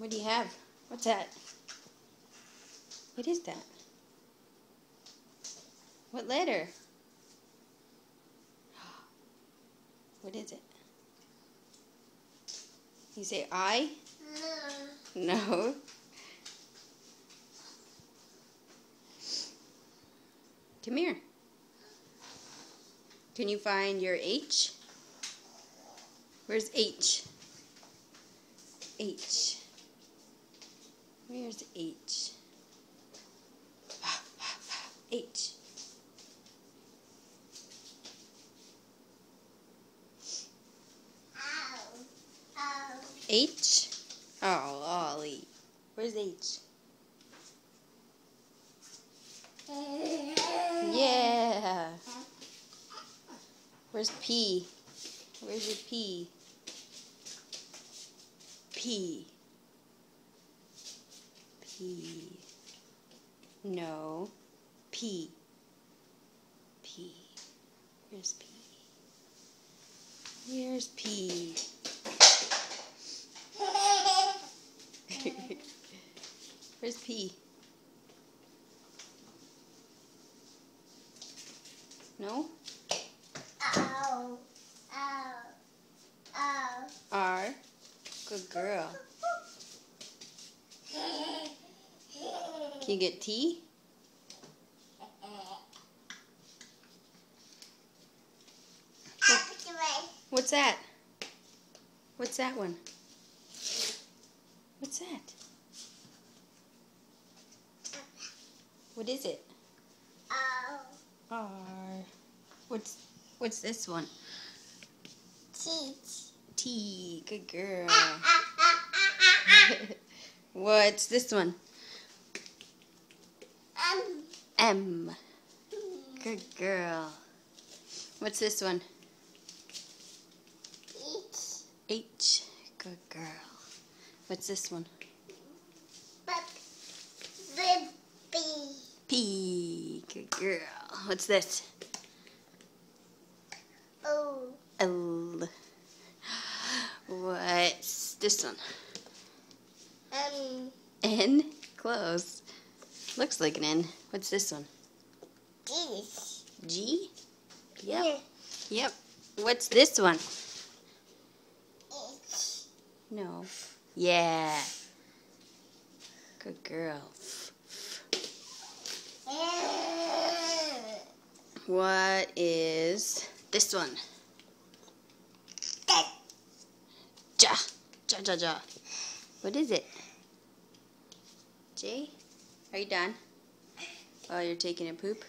What do you have? What's that? What is that? What letter? What is it? You say I? No. Come here. Can you find your H? Where's H? H. Where's H? H. H? Oh, Ollie. Where's H? Yeah. Where's P? Where's your P? P. P. No. P. P. Where's P? Where's P? Where's P? No? Ow. Ow. Ow. R. Good girl. Can you get T? What's that? What's that one? What's that? What is it? Ow. R. What's this one? Teach. T. Good girl. What's this one? M. Good girl. What's this one? H. Good girl. What's this one? P. Good girl. What's this? O. L. What's this one? N. Close. Looks like an N. What's this one? G. Yep. Yep. What's this one? H. No. Yeah. Good girl. What is this one? Ja. Ja, ja, ja. What is it? J? Are you done? Oh, you're taking a poop?